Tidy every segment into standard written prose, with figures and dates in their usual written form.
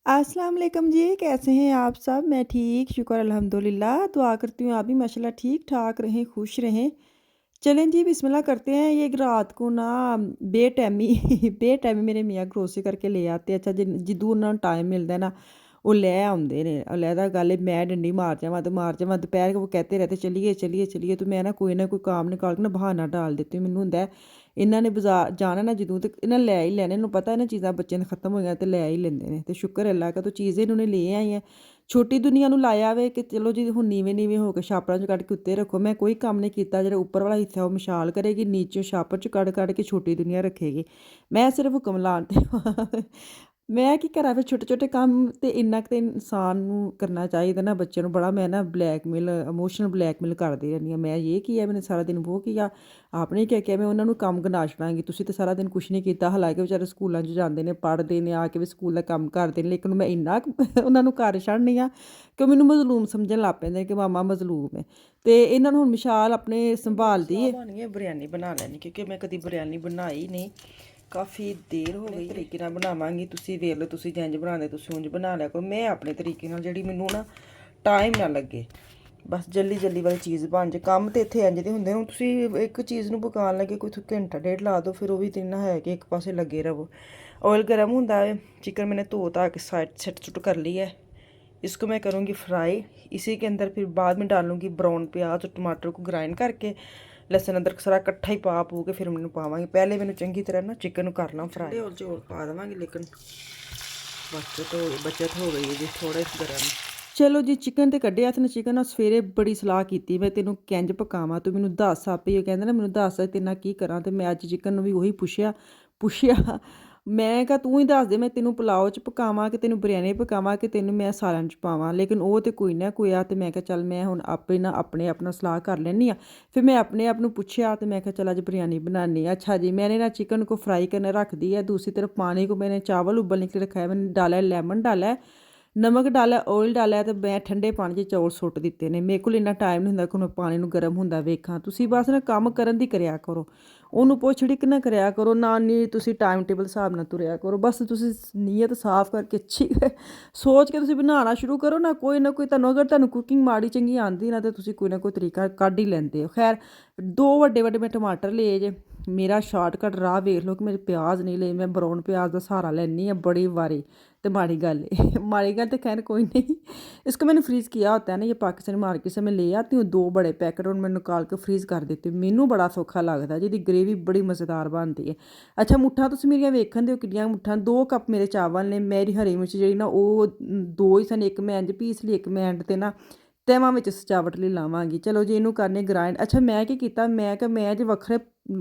अस्सलाम वालेकुम जी, कैसे हैं आप सब? मैं ठीक, शुक्र अल्हम्दुलिल्लाह। दुआ करती हूँ आप भी माशाल्लाह ठीक-ठाक रहें, खुश रहें। चलें जी बिस्मिल्लाह करते हैं। ये एक रात को ना बेटैमी बेटैमी मेरे मियाँ ग्रोसरी करके ले आते। अच्छा जिद्दू उन्हां नूं टाइम मिलदा है ना, वो ले आउंदे ने। अलहदा गल्ल है मैं डंडी मार जावां तो मार जावां, दोपहर को वो कहते रहते चलिए, चलिए, चलिए, तो मैं ना कोई काम निकाल के ना बहाना डाल देती हूँ। ਮੈਨੂੰ ਹੁੰਦਾ ਹੈ ਇਹਨਾਂ ਨੇ ਬਾਜ਼ਾਰ ਜਾਣਾ ਨਾ ਜਦੋਂ ਤੇ ਇਹਨਾਂ ਲੈ ਹੀ ਲੈਣੇ। ਇਹਨੂੰ ਪਤਾ ਇਹਨਾਂ ਚੀਜ਼ਾਂ ਬੱਚੇ ਨੇ ਖਤਮ ਹੋਈਆਂ ਤੇ ਲੈ ਹੀ ਲੈਂਦੇ ਨੇ ਤੇ ਸ਼ੁਕਰ ਅੱਲਾ ਕਾ ਤੋ ਚੀਜ਼ ਇन्होंने ले आई है। ਛੋਟੀ ਦੁਨੀਆ ਨੂੰ ਲਾਇਆ ਵੇ ਕਿ ਚਲੋ ਜੀ ਹੁਣ ਨੀਵੇਂ ਹੋ ਕੇ ਛਾਪਰਾਂ 'ਚ ਕੱਢ ਕੇ ਉੱਤੇ ਰੱਖੋ। ਮੈਂ ਕੋਈ ਕੰਮ ਨਹੀਂ ਕੀਤਾ। ਜਿਹੜਾ ਉੱਪਰ ਵਾਲਾ ਹਿੱਸਾ ਉਹ ਮਸ਼ਾਲ ਕਰੇਗੀ, ਨੀਚੇ ਛਾਪਰ 'ਚ ਕੱਢ ਕੇ ਛੋਟੀ ਦੁਨੀਆ ਰੱਖੇਗੀ। ਮੈਂ ਸਿਰਫ ਹੁਕਮ ਲਾਉਣ 'ਤੇ ਮੈਂ ਕੀ ਕਰਾਂ ਫਿਰ ਛੋਟੇ-ਛੋਟੇ ਕੰਮ ਤੇ ਇੰਨਾ ਕੁ ਤਾਂ ਇਨਸਾਨ ਨੂੰ ਕਰਨਾ ਚਾਹੀਦਾ ਨਾ। ਬੱਚਿਆਂ ਨੂੰ ਬੜਾ ਮੈਂ ਨਾ ਬਲੈਕਮੇਲ ਇਮੋਸ਼ਨਲ ਬਲੈਕਮੇਲ ਕਰਦੀ ਰਹਿੰਦੀ ਹਾਂ। ਮੈਂ ਇਹ ਕੀਆ, ਮੈਨੇ ਸਾਰਾ ਦਿਨ ਵੋ ਕੀਆ, ਆਪਨੇ ਕਿਆ ਕਿਹਾ। ਮੈਂ ਉਹਨਾਂ ਨੂੰ ਕੰਮ ਗਿਣਾ ਛੱਡਾਂਗੀ, ਤੁਸੀਂ ਤਾਂ ਸਾਰਾ ਦਿਨ ਕੁਛ ਨਹੀਂ ਕੀਤਾ। ਹਾਲਾਂਕਿ ਵਿਚਾਰੇ ਸਕੂਲਾਂ 'ਚ ਜਾਂਦੇ ਨੇ, ਪੜ੍ਹਦੇ ਨੇ, ਆ ਕੇ ਵੀ ਸਕੂਲ ਦਾ ਕੰਮ ਕਰਦੇ ਨੇ, ਲੇਕਿਨ ਮੈਂ ਇੰਨਾ ਕੁ ਉਹਨਾਂ ਨੂੰ ਕਰ ਛੱਡਦੀ ਹਾਂ ਕਿ ਮੈਨੂੰ ਮਜ਼ਲੂਮ ਸਮਝਣ ਲੱਗ ਪੈਂਦੇ ਕਿ ਮਾਮਾ ਮਜ਼ਲੂਮ ਹੈ। ਅਤੇ ਇਹਨਾਂ ਨੂੰ ਹੁਣ ਮਿਸਾਲ ਆਪਣੇ ਸੰਭਾਲਦੀ ਹੈ। ਬਿਰਿਆਨੀ ਬਣਾ ਲੈਣੀ ਕਿਉਂਕਿ ਮੈਂ ਕਦੀ ਬਿਰਿਆਨੀ ਬਣਾਈ ਨਹੀਂ, ਕਾਫੀ ਦੇਰ ਹੋ ਗਈ। ਤਰੀਕੇ ਨਾਲ ਬਣਾਵਾਂਗੀ, ਤੁਸੀਂ ਵੇਖ ਲਓ, ਤੁਸੀਂ ਜਿੰਝ ਬਣਾਉਂਦੇ ਤੁਸੀਂ ਉਂਝ ਬਣਾ ਲਿਆ ਕਰੋ। ਮੈਂ ਆਪਣੇ ਤਰੀਕੇ ਨਾਲ, ਜਿਹੜੀ ਮੈਨੂੰ ਨਾ ਟਾਈਮ ਨਾ ਲੱਗੇ, ਬਸ ਜਲਦੀ ਵਾਲੀ ਚੀਜ਼ ਬਣ ਜੇ। ਕੰਮ ਤਾਂ ਇੱਥੇ ਇੰਝ ਦੇ ਹੁੰਦੇ। ਹੁਣ ਤੁਸੀਂ ਇੱਕ ਚੀਜ਼ ਨੂੰ ਪਕਾਉਣ ਲੱਗੇ ਕੋਈ ਘੰਟਾ ਡੇਢ ਲਾ ਦਿਓ, ਫਿਰ ਉਹ ਵੀ ਤਾਂ ਨਾ ਹੈ ਕਿ ਇੱਕ ਪਾਸੇ ਲੱਗੇ ਰਹੋ। ऑयल गर्म होता है। चिकन मैंने धो धा के साइड सेट सुट कर लिया है। इसको मैं करूँगी फ्राई। इसी के अंदर फिर बाद में डालूँगी ब्राउन प्याज और टमाटर को ग्राइंड करके, लहसुन अदरक सारा इकट्ठा ही पा पू के फिर मैंने पावांगी। पहले मैंने चंगी तरह ना चिकन कर ला फ्राई और चौल पा देवांगी, लेकिन बचत हो गई है जी थोड़े गर्म। चलो जी चिकन तो कड्ढिया ते चिकन ना सवेरे बड़ी सलाह की मैं तेनों किंज पकावां, तू मैनू दस। आपे कहंदे ना मैनू दस तेरे नाल की करां। ते मैं अज चिकन भी उही पुछया मैं कहा तू ही दस दे, मैं तेनों पुलाव च पकावां कि तेनों बिरयानी पकावां कि तेनों मैं सालन च पावां। लेकिन वो तो कोई ना कोई आ। तो मैं कहा चल मैं हुण आपे ना अपना सलाह कर लैनी आ। फिर मैं अपने आप नूं पुछया तो मैं कहा चल अज बिरयानी बनानी। अच्छा जी, मैंने ना चिकन को फ्राई करने रख दी है। दूसरी तरफ पानी को मैंने चावल उबलने के लिए रखा है। मैंने डाला है लेमन, डाला है नमक, डाला ऑयल, डाला तो मैं ठंडे पानी 'ਚ चौल सुੱਟ ਦਿੱਤੇ ਨੇ। ਮੇਰੇ ਕੋਲ ਇੰਨਾ ਟਾਈਮ ਨਹੀਂ ਹੁੰਦਾ ਕਿ ਹੁਣ ਪਾਣੀ ਨੂੰ ਗਰਮ ਹੁੰਦਾ ਵੇਖਾਂ। ਤੁਸੀਂ ਬਸ ਨਾ ਕੰਮ ਕਰਨ ਦੀ ਕਰਿਆ ਕਰੋ, ਉਹਨੂੰ ਪੁੱਛ ੜਿੱਕ ਨਾ ਕਰਿਆ ਕਰੋ ਨਾ। ਨਹੀਂ ਤੁਸੀਂ ਟਾਈਮ ਟੇਬਲ ਹਿਸਾਬ ਨਾਲ ਤੁਰਿਆ ਕਰੋ। ਬਸ ਤੁਸੀਂ ਨੀਅਤ ਸਾਫ਼ ਕਰਕੇ ਅੱਛੀ ਸੋਚ ਕੇ ਤੁਸੀਂ ਬਣਾਉਣਾ ਸ਼ੁਰੂ ਕਰੋ ਨਾ। ਕੋਈ ਨਾ ਕੋਈ ਤੁਹਾਨੂੰ, ਅਗਰ ਤੁਹਾਨੂੰ ਕੁਕਿੰਗ ਮਾੜੀ ਚੰਗੀ ਆਉਂਦੀ ਨਾ, ਤਾਂ ਤੁਸੀਂ ਕੋਈ ਨਾ ਕੋਈ ਤਰੀਕਾ ਕੱਢ ਹੀ ਲੈਂਦੇ ਹੋ। ਖੈਰ 2 ਵੱਡੇ ਮੈਂ ਟਮਾਟਰ ਲਏ ਜੇ। ਮੇਰਾ ਸ਼ਾਰਟਕਟ ਰਾਹ ਵੇਖ ਲਓ ਕਿ ਮੇਰੇ ਪਿਆਜ਼ ਨਹੀਂ ਲਏ। ਮੈਂ ਬਰਾਉਨ ਪਿਆਜ਼ ਦਾ सहारा ਲੈਂਦੀ ਹਾਂ बड़ी वारी। तो माड़ी गल माड़ी गल तो खैर कोई नहीं। इसको मैंने फ्रीज़ किया होता है ना, ये पाकिस्तानी मार्केट से मैं ले आती हूँ 2 बड़े पैकेट और मैं निकाल के फ्रीज़ कर देती हूँ। मैनू बड़ा सौखा लगता, जिहदी ग्रेवी बड़ी मज़ेदार बनती है। अच्छा मुठ्ठां तुसीं मेरियां वेखण दिओ किड्डियां मुठ्ठां। 2 कप मेरे चावल ने। मेरी हरी मिर्च जिहड़ी ना वो 2 ही सन, एक मैं इंज पीस ली, एक मैं एंड ते ना ਤਹਿਵਾਂ ਵਿੱਚ ਸਜਾਵਟ ਲਈ ਲਾਵਾਂਗੀ। ਚਲੋ ਜੀ ਇਹਨੂੰ ਕਰਨੇ ਗ੍ਰਾਇੰਡ। ਅੱਛਾ ਮੈਂ ਕੀ ਕੀਤਾ, ਮੈਂ ਕਿਹਾ ਮੈਂ ਜੇ ਵੱਖਰੇ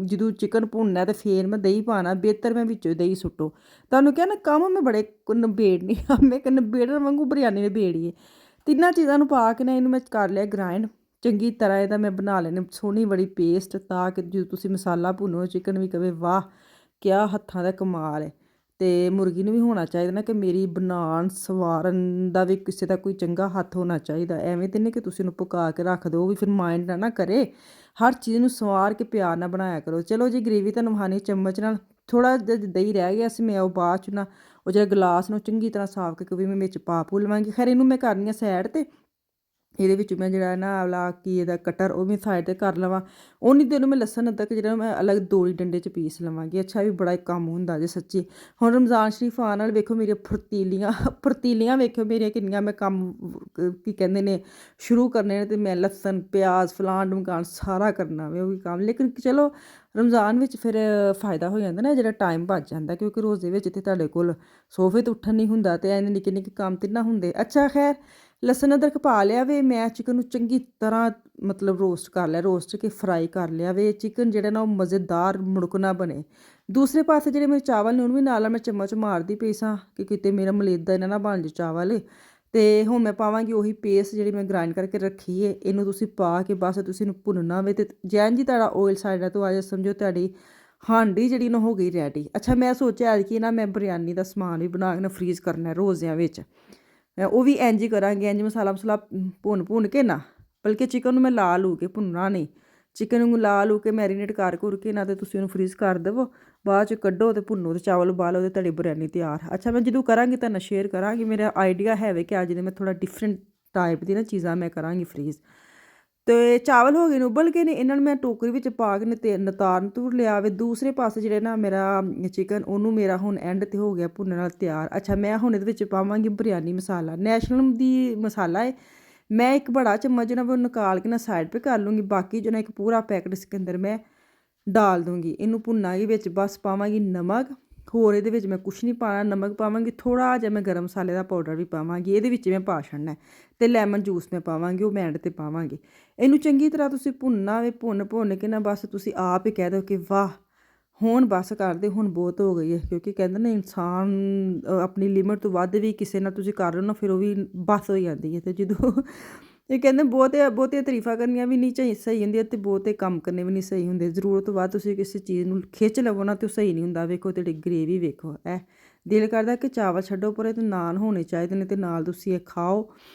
ਜਦੋਂ ਚਿਕਨ ਭੁੰਨਣਾ ਤੇ ਫੇਰ ਮੈਂ ਦਹੀਂ ਪਾਉਣਾ, ਬਿਹਤਰ ਮੈਂ ਵਿੱਚੋਂ ਦਹੀਂ ਸੁੱਟੋ। ਤੁਹਾਨੂੰ ਕਿਹਾ ਨਾ ਕੰਮ ਮੈਂ ਬੜੇ ਨਿਬੇੜਨੀ ਆ। ਮੈਂ ਕਿ ਨਿਬੇੜਨ ਵਾਂਗੂ ਬਿਰਯਾਨੀ ਨਿਬੇੜੀਏ। ਤਿੰਨਾਂ ਚੀਜ਼ਾਂ ਨੂੰ ਪਾ ਕੇ ਨਾ ਇਹਨੂੰ ਮੈਂ ਕਰ ਲਿਆ ਗ੍ਰਾਇੰਡ ਚੰਗੀ ਤਰ੍ਹਾਂ। ਇਹਦਾ ਮੈਂ ਬਣਾ ਲੈਣੀ ਸੋਹਣੀ ਬੜੀ ਪੇਸਟ, ਤਾਂ ਕਿ ਜਦੋਂ ਤੁਸੀਂ ਮਸਾਲਾ ਭੁੰਨੋ ਚਿਕਨ ਵੀ ਕਵੇ ਵਾਹ ਕਿਆ ਹੱਥਾਂ ਦਾ ਕਮਾਲ ਹੈ। ਅਤੇ ਮੁਰਗੀ ਨੂੰ ਵੀ ਹੋਣਾ ਚਾਹੀਦਾ ਨਾ ਕਿ ਮੇਰੀ ਬਣਾਉਣ ਸਵਾਰਨ ਦਾ ਵੀ ਕਿਸੇ ਦਾ ਕੋਈ ਚੰਗਾ ਹੱਥ ਹੋਣਾ ਚਾਹੀਦਾ। ਐਵੇਂ ਤਾਂ ਨਹੀਂ ਕਿ ਤੁਸੀਂ ਉਹਨੂੰ ਪਕਾ ਕੇ ਰੱਖ ਦਿਓ, ਉਹ ਵੀ ਫਿਰ ਮਾਇੰਡ ਨਾ ਕਰੇ। ਹਰ ਚੀਜ਼ ਨੂੰ ਸਵਾਰ ਕੇ ਪਿਆਰ ਨਾਲ ਬਣਾਇਆ ਕਰੋ। ਚਲੋ ਜੀ ਗ੍ਰੇਵੀ ਤੁਹਾਨੂੰ ਖਾਣੀ ਚਮਚ ਨਾਲ। ਥੋੜ੍ਹਾ ਜਿਹਾ ਦਹੀਂ ਰਹਿ ਗਿਆ ਸੀ, ਮੈਂ ਉਹ ਬਾਅਦ 'ਚ ਨਾ ਉਹ ਜਿਹੜਾ ਗਲਾਸ ਨੂੰ ਚੰਗੀ ਤਰ੍ਹਾਂ ਸਾਫ਼ ਕਰਕੇ ਵੀ ਮੈਂ ਵਿੱਚ ਪਾ ਪੂ ਲਵਾਂਗੀ। ਖੈਰ ਇਹਨੂੰ ਮੈਂ ਕਰਨੀ ਆ ਸਾਈਡ 'ਤੇ। ਇਹਦੇ ਵਿੱਚ ਮੈਂ ਜਿਹੜਾ ਨਾ ਆਵਲਾ ਕੀ ਇਹਦਾ ਕਟਰ ਉਹ ਵੀ ਸਾਈਡ 'ਤੇ ਕਰ ਲਵਾਂ। ਉਨੀ ਦੇਰ ਨੂੰ ਮੈਂ ਲਸਣ ਅਦਰਕ ਜਿਹੜਾ ਮੈਂ ਅਲੱਗ ਦੋੜੀ ਡੰਡੇ 'ਚ ਪੀਸ ਲਵਾਂਗੀ। ਅੱਛਾ ਵੀ ਬੜਾ ਕੰਮ ਹੁੰਦਾ ਜੇ ਸੱਚੀ। ਹੁਣ ਰਮਜ਼ਾਨ ਸ਼ਰੀਫ ਆਉਣ ਨਾਲ ਵੇਖੋ ਮੇਰੀਆਂ ਫੁਰਤੀਲੀਆਂ ਵੇਖੋ ਮੇਰੀਆਂ ਕਿੰਨੀਆਂ ਮੈਂ ਕੰਮ ਕੀ ਕਹਿੰਦੇ ਨੇ ਸ਼ੁਰੂ ਕਰਨੇ ਨੇ। ਅਤੇ ਮੈਂ ਲਸਣ ਪਿਆਜ਼ ਫਲਾਣ ਢਮਕਾਣ ਸਾਰਾ ਕਰਨਾ ਵੇ ਉਹ ਵੀ ਕੰਮ। ਲੇਕਿਨ ਚਲੋ ਰਮਜ਼ਾਨ ਵਿੱਚ ਫਿਰ ਫਾਇਦਾ ਹੋ ਜਾਂਦਾ ਨਾ, ਜਿਹੜਾ ਟਾਈਮ ਬਚ ਜਾਂਦਾ, ਕਿਉਂਕਿ ਰੋਜ਼ੇ ਵਿੱਚ ਤਾਂ ਤੁਹਾਡੇ ਕੋਲ ਸੋਫੇ ਤੋਂ ਉੱਠਣ ਨਹੀਂ ਹੁੰਦਾ ਅਤੇ ਐਨੇ ਨਿੱਕੇ ਕੰਮ ਤਾਂ ਨਾ ਹੁੰਦੇ। ਅੱਛਾ ਖੈਰ ਲਸਣ ਅਦਰਕ ਪਾ ਲਿਆ ਵੇ। ਮੈਂ ਚਿਕਨ ਨੂੰ ਚੰਗੀ ਤਰ੍ਹਾਂ ਮਤਲਬ ਰੋਸਟ ਕਰ ਲਿਆ, ਰੋਸਟ ਕੇ ਫਰਾਈ ਕਰ ਲਿਆ ਵੇ। ਚਿਕਨ ਜਿਹੜਾ ਨਾ ਉਹ ਮਜ਼ੇਦਾਰ ਮੁੜਕ ਨਾ ਬਣੇ। ਦੂਸਰੇ ਪਾਸੇ ਜਿਹੜੇ ਮੇਰੇ ਚਾਵਲ ਨੇ ਉਹਨੂੰ ਵੀ ਨਾਲ ਮੈਂ ਚਮਚ ਮਾਰਦੀ ਪਈ ਸਾਂ ਕਿ ਕਿਤੇ ਮੇਰਾ ਮਲੇਦਾ ਇਹਨਾਂ ਨਾ ਬਣ ਜੇ ਚਾਵਲ। ਅਤੇ ਹੁਣ ਮੈਂ ਪਾਵਾਂਗੀ ਉਹੀ ਪੇਸਟ ਜਿਹੜੀ ਮੈਂ ਗ੍ਰਾਇੰਡ ਕਰਕੇ ਰੱਖੀ ਹੈ। ਇਹਨੂੰ ਤੁਸੀਂ ਪਾ ਕੇ ਬਸ ਤੁਸੀਂ ਇਹਨੂੰ ਭੁੰਨਣਾ ਵੇ। ਅਤੇ ਜੈਨ ਜੀ ਤੁਹਾਡਾ ਓਇਲ ਸਾਈਡਾਂ ਤੋਂ ਆ ਜਾ, ਸਮਝੋ ਤੁਹਾਡੀ ਹਾਂਡੀ ਜਿਹੜੀ ਨਾ ਹੋ ਗਈ ਰੈਡੀ। ਅੱਛਾ ਮੈਂ ਸੋਚਿਆ ਕਿ ਨਾ ਮੈਂ ਬਿਰਯਾਨੀ ਦਾ ਸਮਾਨ ਵੀ ਬਣਾ ਕੇ ਨਾ ਫਰੀਜ਼ ਕਰਨਾ ਰੋਜ਼ਿਆਂ ਵਿੱਚ। ਉਹ ਵੀ ਇੰਝ ਹੀ ਕਰਾਂਗੇ, ਇੰਝ ਮਸਾਲਾ ਭੁੰਨ ਕੇ ਨਾ, ਬਲਕਿ ਚਿਕਨ ਨੂੰ ਮੈਂ ਲਾ ਲੂ ਕੇ ਭੁੰਨਣਾ ਨਹੀਂ। ਚਿਕਨ ਨੂੰ ਲਾ ਲੂ ਕੇ ਮੈਰੀਨੇਟ ਕਰ ਘੁਰ ਕੇ ਨਾ, ਅਤੇ ਤੁਸੀਂ ਉਹਨੂੰ ਫਰੀਜ਼ ਕਰ ਦੇਵੋ। ਬਾਅਦ 'ਚ ਕੱਢੋ ਅਤੇ ਭੁੰਨੋ ਅਤੇ ਚਾਵਲ ਉਬਾਲੋ ਅਤੇ ਤੁਹਾਡੀ ਬਿਰਿਆਨੀ ਤਿਆਰ। ਅੱਛਾ ਮੈਂ ਜਦੋਂ ਕਰਾਂਗੀ ਤੁਹਾਨੂੰ ਸ਼ੇਅਰ ਕਰਾਂਗੀ। ਮੇਰਾ ਆਈਡੀਆ ਹੈ ਵੇ ਕਿ ਅੱਜ ਦੇ ਮੈਂ ਥੋੜ੍ਹਾ ਡਿਫਰੈਂਟ ਟਾਈਪ ਦੀ ਨਾ ਚੀਜ਼ਾਂ ਮੈਂ ਕਰਾਂਗੀ ਫਰੀਜ਼। ਅਤੇ ਚਾਵਲ ਹੋ ਗਏ ਨੇ ਉਬਲ ਕੇ ਨੇ, ਇਹਨਾਂ ਨੂੰ ਮੈਂ ਟੋਕਰੀ ਵਿੱਚ ਪਾ ਕੇ ਤੇ ਨਤਾਰ ਤੂਰ ਲਿਆ ਵੇ। ਦੂਸਰੇ ਪਾਸੇ ਜਿਹੜੇ ਨਾ ਮੇਰਾ ਚਿਕਨ ਉਹਨੂੰ ਮੇਰਾ ਹੁਣ ਐਂਡ 'ਤੇ ਹੋ ਗਿਆ ਭੁੰਨਣ ਨਾਲ ਤਿਆਰ। ਅੱਛਾ ਮੈਂ ਹੁਣ ਇਹਦੇ ਵਿੱਚ ਪਾਵਾਂਗੀ ਬਿਰਿਆਨੀ ਮਸਾਲਾ, ਨੈਸ਼ਨਲ ਦੀ ਮਸਾਲਾ ਹੈ। ਮੈਂ ਇੱਕ ਬੜਾ ਚਮਚ ਜਿਹੜਾ ਉਹ ਨਿਕਾਲ ਕੇ ਨਾ ਸਾਈਡ 'ਤੇ ਕਰ ਲੂੰਗੀ, ਬਾਕੀ ਜੋ ਨਾ ਇੱਕ ਪੂਰਾ ਪੈਕਟ ਇਸਕੇ ਅੰਦਰ ਮੈਂ ਡਾਲ ਦੂੰਗੀ। ਇਹਨੂੰ ਭੁੰਨਾਂਗੀ, ਵਿੱਚ ਬਸ ਪਾਵਾਂਗੀ ਨਮਕ, ਹੋਰ ਇਹਦੇ ਵਿੱਚ ਮੈਂ ਕੁਛ ਨਹੀਂ ਪਾਉਣਾ। ਨਮਕ ਪਾਵਾਂਗੀ, ਥੋੜ੍ਹਾ ਜਿਹਾ ਮੈਂ ਗਰਮ ਮਸਾਲੇ ਦਾ ਪਾਊਡਰ ਵੀ ਪਾਵਾਂਗੀ ਇਹਦੇ ਵਿੱਚ ਮੈਂ ਪਾ ਛੱਡਣਾ, ਅਤੇ ਲੈਮਨ ਜੂਸ ਮੈਂ ਪਾਵਾਂਗੀ, ਉਹ ਮੈਂ ਐਂਡ 'ਤੇ ਪਾਵਾਂਗੀ। ਇਹਨੂੰ ਚੰਗੀ ਤਰ੍ਹਾਂ ਤੁਸੀਂ ਭੁੰਨਣਾ ਵੇ, ਭੁੰਨ ਕੇ ਨਾ ਬਸ ਤੁਸੀਂ ਆਪ ਹੀ ਕਹਿ ਦਿਓ ਕਿ ਵਾਹ ਹੁਣ ਬਸ ਕਰ ਦਿਓ, ਹੁਣ ਬਹੁਤ ਹੋ ਗਈ ਹੈ। ਕਿਉਂਕਿ ਕਹਿੰਦੇ ਨੇ ਇਨਸਾਨ ਆਪਣੀ ਲਿਮਿਟ ਤੋਂ ਵੱਧ ਵੀ ਕਿਸੇ ਨਾਲ ਤੁਸੀਂ ਕਰ ਲਓ ਨਾ, ਫਿਰ ਉਹ ਵੀ ਬਸ ਹੋ ਜਾਂਦੀ ਹੈ। ਅਤੇ ਜਦੋਂ ਇਹ ਕਹਿੰਦੇ ਬਹੁਤੀਆਂ ਤਾਰੀਫਾਂ ਕਰਨੀਆਂ ਵੀ ਨਹੀਂ ਸਹੀ ਹੁੰਦੀਆਂ, ਅਤੇ ਬਹੁਤੇ ਕੰਮ ਕਰਨੇ ਵੀ ਨਹੀਂ ਸਹੀ ਹੁੰਦੇ। ਜ਼ਰੂਰਤ ਤੋਂ ਬਾਅਦ ਤੁਸੀਂ ਕਿਸੇ ਚੀਜ਼ ਨੂੰ ਖਿੱਚ ਲਵੋ ਨਾ, ਅਤੇ ਉਹ ਸਹੀ ਨਹੀਂ ਹੁੰਦਾ। ਵੇਖੋ ਤੁਹਾਡੀ ਗਰੇਵੀ ਵੇਖੋ, ਦਿਲ ਕਰਦਾ ਕਿ ਚਾਵਲ ਛੱਡੋ ਪਰੇ ਅਤੇ ਨਾਨ ਹੋਣੇ ਚਾਹੀਦੇ ਨੇ, ਅਤੇ ਨਾਲ ਤੁਸੀਂ ਇਹ ਖਾਓ।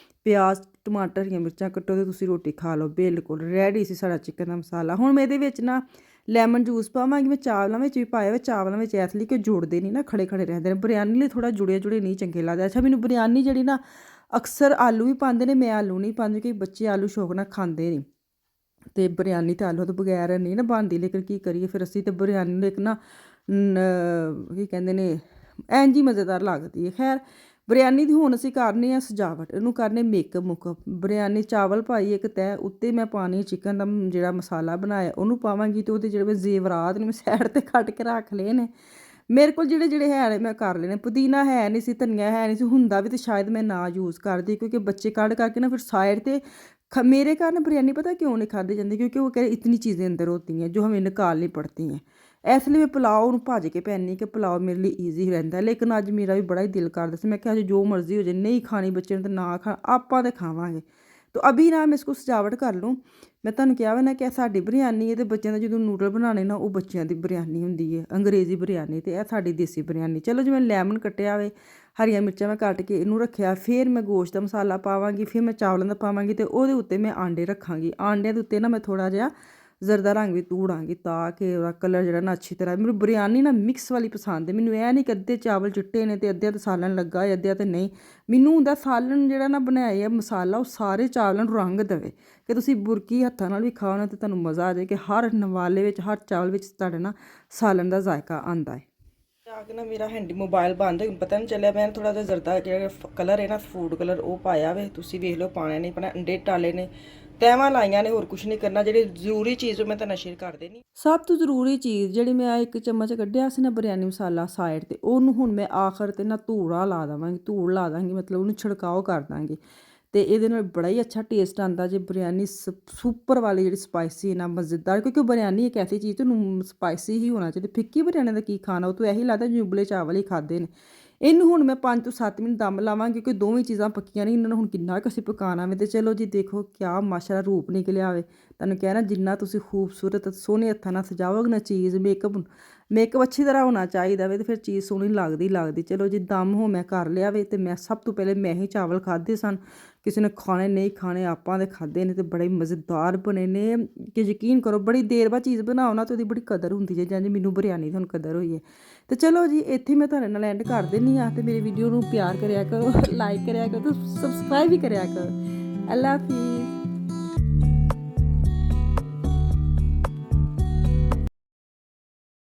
ਪਿਆਜ਼ ਟਮਾਟਰ ਹਰੀਆਂ ਮਿਰਚਾਂ ਕੱਟੋ ਅਤੇ ਤੁਸੀਂ ਰੋਟੀ ਖਾ ਲਓ। ਬਿਲਕੁਲ ਰੈਡੀ ਸੀ ਸਾਡਾ ਚਿਕਨ ਦਾ ਮਸਾਲਾ। ਹੁਣ ਮੈਂ ਇਹਦੇ ਵਿੱਚ ਨਾ ਲੈਮਨ ਜੂਸ ਪਾਵਾਂਗੀ। ਮੈਂ ਚਾਵਲਾਂ ਵਿੱਚ ਵੀ ਪਾਇਆ ਵਾ, ਚਾਵਲਾਂ ਵਿੱਚ ਇਸ ਲਈ ਕਿ ਜੁੜਦੇ ਨਹੀਂ ਨਾ, ਖੜੇ ਖੜੇ ਰਹਿੰਦੇ ਨੇ। ਬਿਰਿਆਨੀ ਲਈ ਥੋੜ੍ਹਾ ਜੁੜੇ ਨਹੀਂ ਚੰਗੇ ਲੱਗਦੇ। ਅੱਛਾ ਮੈਨੂੰ ਬਿਰਿਆਨੀ ਜਿਹੜੀ ਨਾ ਅਕਸਰ ਆਲੂ ਵੀ ਪਾਉਂਦੇ ਨੇ, ਮੈਂ ਆਲੂ ਨਹੀਂ ਪਾਉਂਦੀ ਕਿ ਬੱਚੇ ਆਲੂ ਸ਼ੌਕ ਨਾਲ ਖਾਂਦੇ ਨਹੀਂ, ਅਤੇ ਬਿਰਿਆਨੀ ਤਾਂ ਆਲੂ ਤੋਂ ਬਗੈਰ ਨਹੀਂ ਨਾ ਬਣਦੀ। ਲੇਕਿਨ ਕੀ ਕਰੀਏ ਫਿਰ, ਅਸੀਂ ਤਾਂ ਬਿਰਿਆਨੀ ਨੂੰ ਇੱਕ ਨਾ ਕੀ ਕਹਿੰਦੇ ਨੇ ਇੰਝ ਹੀ ਮਜ਼ੇਦਾਰ ਲੱਗਦੀ ਹੈ। ਖੈਰ ਬਿਰਿਆਨੀ ਦੀ ਹੁਣ ਅਸੀਂ ਕਰਨੀ ਆ ਸਜਾਵਟ, ਇਹਨੂੰ ਕਰਨੇ ਮੇਕਅਪ ਮੁਕਅਪ। ਬਿਰਿਆਨੀ ਚਾਵਲ ਪਾਈ ਇੱਕ ਤਹਿ ਉੱਤੇ ਮੈਂ ਪਾਣੀ ਚਿਕਨ ਦਾ ਜਿਹੜਾ ਮਸਾਲਾ ਬਣਾਇਆ ਉਹਨੂੰ ਪਾਵਾਂਗੀ, ਅਤੇ ਉਹਦੇ ਜਿਹੜੇ ਜ਼ੇਵਰਾਤ ਨੇ ਮੈਂ ਸਾਈਡ 'ਤੇ ਕੱਢ ਕੇ ਰੱਖ ਲਏ ਨੇ। ਮੇਰੇ ਕੋਲ ਜਿਹੜੇ ਹੈ ਨੇ ਮੈਂ ਕਰ ਲਏ ਨੇ। ਪੁਦੀਨਾ ਹੈ ਨਹੀਂ ਸੀ, ਧਨੀਆ ਹੈ ਨਹੀਂ ਸੀ, ਹੁੰਦਾ ਵੀ ਤਾਂ ਸ਼ਾਇਦ ਮੈਂ ਨਾ ਯੂਜ਼ ਕਰਦੀ, ਕਿਉਂਕਿ ਬੱਚੇ ਕੱਢ ਕਰਕੇ ਨਾ ਫਿਰ ਸਾਈਡ 'ਤੇ ਮੇਰੇ ਘਰ ਨਾ ਬਿਰਿਆਨੀ ਪਤਾ ਕਿਉਂ ਨਹੀਂ ਖਾਧੀ ਜਾਂਦੀ, ਕਿਉਂਕਿ ਉਹ ਕਹਿੰਦੇ ਇਤਨੀ ਚੀज़ें ਅੰਦਰ होती हैं जो हमें निकालनी पड़ती हैं। ਇਸ ਲਈ ਮੈਂ ਪੁਲਾਓ ਨੂੰ ਭੱਜ ਕੇ ਪੈਂਦੀ ਕਿ ਪੁਲਾਓ ਮੇਰੇ ਲਈ ਈਜ਼ੀ ਰਹਿੰਦਾ। ਲੇਕਿਨ ਅੱਜ ਮੇਰਾ ਵੀ ਬੜਾ ਹੀ ਦਿਲ ਕਰਦਾ ਸੀ, ਮੈਂ ਕਿਹਾ ਅੱਜ ਜੋ ਮਰਜ਼ੀ ਹੋ ਜਾਏ, ਨਹੀਂ ਖਾਣੀ ਬੱਚੇ ਨੇ ਤਾਂ ਨਾ ਖਾ, ਆਪਾਂ ਤਾਂ ਖਾਵਾਂਗੇ। ਤਾਂ ਅਭੀ ਨਾ ਮੈਂ ਇਸਕੋ ਸਜਾਵਟ ਕਰ ਲੂੰ। ਮੈਂ ਤੁਹਾਨੂੰ ਕਿਹਾ ਵਾ ਨਾ ਕਿ ਸਾਡੀ ਬਿਰਿਆਨੀ ਹੈ, ਅਤੇ ਬੱਚਿਆਂ ਦਾ ਜਦੋਂ ਨੂਡਲ ਬਣਾਉਣੇ ਨਾ ਉਹ ਬੱਚਿਆਂ ਦੀ ਬਿਰਿਆਨੀ ਹੁੰਦੀ ਹੈ, ਅੰਗਰੇਜ਼ੀ ਬਿਰਿਆਨੀ, ਅਤੇ ਇਹ ਸਾਡੀ ਦੇਸੀ ਬਿਰਿਆਨੀ। ਚਲੋ ਜਿਵੇਂ ਲੈਮਨ ਕੱਟਿਆ ਵੇ, ਹਰੀਆਂ ਮਿਰਚਾਂ ਮੈਂ ਕੱਟ ਕੇ ਇਹਨੂੰ ਰੱਖਿਆ, ਫਿਰ ਮੈਂ ਗੋਸ਼ਤ ਦਾ ਮਸਾਲਾ ਪਾਵਾਂਗੀ, ਫਿਰ ਮੈਂ ਚਾਵਲਾਂ ਦਾ ਪਾਵਾਂਗੀ, ਅਤੇ ਉਹਦੇ ਉੱਤੇ ਮੈਂ ਆਂਡੇ ਰੱਖਾਂਗੀ। ਆਂਡਿਆਂ ਦੇ ਉੱਤੇ ਨਾ ਮੈਂ ਥੋੜ੍ਹਾ ਜਿਹਾ ਜ਼ਰਦਾ ਰੰਗ ਵੀ ਧੂੜਾਂਗੀ, ਤਾਂ ਕਿ ਉਹਦਾ ਕਲਰ ਜਿਹੜਾ ਨਾ ਅੱਛੀ ਤਰ੍ਹਾਂ। ਮੈਨੂੰ ਬਿਰਿਆਨੀ ਨਾ ਮਿਕਸ ਵਾਲੀ ਪਸੰਦ ਹੈ। ਮੈਨੂੰ ਇਹ ਨਹੀਂ ਕਿ ਅੱਧੇ ਚਾਵਲ ਚਿੱਟੇ ਨੇ ਅਤੇ ਅੱਧਿਆਂ 'ਤੇ ਸਾਲਣ ਲੱਗਾ ਹੈ, ਅੱਧਿਆਂ 'ਤੇ ਨਹੀਂ। ਮੈਨੂੰ ਹੁੰਦਾ ਸਾਲਣ ਜਿਹੜਾ ਨਾ ਬਣਾਇਆ ਹੈ ਮਸਾਲਾ, ਉਹ ਸਾਰੇ ਚਾਵਲਾਂ ਨੂੰ ਰੰਗ ਦੇਵੇ, ਕਿ ਤੁਸੀਂ ਬੁਰਕੀ ਹੱਥਾਂ ਨਾਲ ਵੀ ਖਾਓ ਨਾ, ਅਤੇ ਤੁਹਾਨੂੰ ਮਜ਼ਾ ਆ ਜਾਏ ਕਿ ਹਰ ਨਵਾਲੇ ਵਿੱਚ, ਹਰ ਚਾਵਲ ਵਿੱਚ ਤੁਹਾਡੇ ਨਾ ਸਾਲਣ ਦਾ ਜ਼ਾਇਕਾ ਆਉਂਦਾ ਹੈ। ਜਾ ਕੇ ਨਾ ਮੇਰਾ ਹੈਂਡੀ ਮੋਬਾਈਲ ਬੰਦ ਪਤਾ ਨਹੀਂ ਚੱਲਿਆ। ਮੈਂ ਥੋੜ੍ਹਾ ਜਿਹਾ ਜ਼ਰਦਾ ਜਿਹੜਾ ਕਲਰ ਹੈ ਨਾ ਫੂਡ ਕਲਰ ਉਹ ਪਾਇਆ ਵੇ, ਤੁਸੀਂ ਵੇਖ ਲਓ ਪਾਣਾ ਨਹੀਂ ਪਾਣਾ। ਅੰਡੇ ਟਾਲੇ ਨੇ, ਤੈਵਾਂ ਲਾਈਆਂ ਨੇ, ਹੋਰ ਕੁਛ ਨਹੀਂ ਕਰਨਾ। ਜਿਹੜੀ ਜ਼ਰੂਰੀ ਚੀਜ਼ ਉਹ ਮੈਂ ਤੁਹਾਨੂੰ ਸ਼ੇਅਰ ਕਰ ਦੇਣੀ। ਸਭ ਤੋਂ ਜ਼ਰੂਰੀ ਚੀਜ਼ ਜਿਹੜੀ ਮੈਂ ਇੱਕ ਚਮਚ ਕੱਢਿਆ ਸੀ ਨਾ ਬਿਰਿਆਨੀ ਮਸਾਲਾ ਸਾਈਡ 'ਤੇ, ਉਹਨੂੰ ਹੁਣ ਮੈਂ ਆਖਰ 'ਤੇ ਨਾ ਧੂੜਾ ਲਾ ਦੇਵਾਂਗੀ, ਧੂੜ ਲਾ ਦਾਂਗੀ, ਮਤਲਬ ਉਹਨੂੰ ਛਿੜਕਾਓ ਕਰ ਦਾਂਗੀ, ਅਤੇ ਇਹਦੇ ਨਾਲ ਬੜਾ ਹੀ ਅੱਛਾ ਟੇਸਟ ਆਉਂਦਾ ਜੇ। ਬਿਰਿਆਨੀ ਸੁਪਰ ਵਾਲੀ ਜਿਹੜੀ ਸਪਾਈਸੀ ਨਾ ਮਜ਼ੇਦਾਰ, ਕਿਉਂਕਿ ਬਿਰਿਆਨੀ ਇੱਕ ਐਸੀ ਚੀਜ਼ ਤੁਹਾਨੂੰ ਸਪਾਈਸੀ ਹੀ ਹੋਣਾ ਚਾਹੀਦਾ। ਫਿੱਕੀ ਬਿਰਿਆਨੀ ਦਾ ਕੀ ਖਾਣਾ, ਉਹ ਤੋਂ ਇਹੀ ਲੱਗਦਾ ਜਿਵੇਂ ਉਬਲੇ ਚਾਵਲ ਹੀ ਖਾਦੇ ਨੇ। ਇਹਨੂੰ ਹੁਣ ਮੈਂ 5 ਤੋਂ 7 ਮਿੰਟ ਦਮ ਲਾਵਾਂਗੀ, ਕਿਉਂਕਿ ਦੋਵੇਂ ਚੀਜ਼ਾਂ ਪੱਕੀਆਂ ਨਹੀਂ। ਇਹਨਾਂ ਨੂੰ ਹੁਣ ਕਿੰਨਾ ਕੁ ਅਸੀਂ ਪਕਾਉਣਾ ਵੇ। ਅਤੇ ਚਲੋ ਜੀ ਦੇਖੋ ਕਿਆ ਮਾਸ਼ਾ ਰੂਪ ਨਿਕਲਿਆ ਵੇ। ਤੁਹਾਨੂੰ ਕਹਿਣਾ ਜਿੰਨਾ ਤੁਸੀਂ ਖੂਬਸੂਰਤ ਸੋਹਣੇ ਹੱਥਾਂ ਨਾਲ ਸਜਾਵੋਗੇ ਨਾ ਚੀਜ਼, ਮੇਕਅਪ ਅੱਛੀ ਤਰ੍ਹਾਂ ਹੋਣਾ ਚਾਹੀਦਾ ਵੇ, ਅਤੇ ਫਿਰ ਚੀਜ਼ ਸੋਹਣੀ ਲੱਗਦੀ। ਚਲੋ ਜੀ ਦਮ ਹੋ ਮੈਂ ਕਰ ਲਿਆ ਵੇ, ਅਤੇ ਮੈਂ ਸਭ ਤੋਂ ਪਹਿਲੇ ਮੈਂ ਹੀ ਚਾਵਲ ਖਾਧੇ ਸਨ। ਕਿਸੇ ਨੇ ਖਾਣੇ ਨਹੀਂ ਖਾਣੇ, ਆਪਾਂ ਦੇ ਖਾਧੇ ਨੇ, ਅਤੇ ਬੜੇ ਮਜ਼ੇਦਾਰ ਬਣੇ ਨੇ ਕਿ ਯਕੀਨ ਕਰੋ। ਬੜੀ ਦੇਰ ਬਾਅਦ ਚੀਜ਼ ਬਣਾਓ ਨਾ, ਅਤੇ ਉਹਦੀ ਬੜੀ ਕਦਰ ਹੁੰਦੀ ਜੇ, ਜਾਂ ਮੈਨੂੰ ਬਿਰਿਆਨੀ ਦੀ ਹੁਣ ਕਦਰ ਹੋਈ ਹੈ। ਅਤੇ ਚਲੋ ਜੀ ਇੱਥੇ ਮੈਂ ਤੁਹਾਡੇ ਨਾਲ ਐਂਡ ਕਰ ਦਿੰਦੀ ਹਾਂ, ਅਤੇ ਮੇਰੀ ਵੀਡੀਓ ਨੂੰ ਪਿਆਰ ਕਰਿਆ ਕਰੋ, ਲਾਈਕ ਕਰਿਆ ਕਰੋ, ਸਬਸਕ੍ਰਾਈਬ ਵੀ ਕਰਿਆ ਕਰੋ। ਅੱਲਾ ਹਾਫਿਜ਼।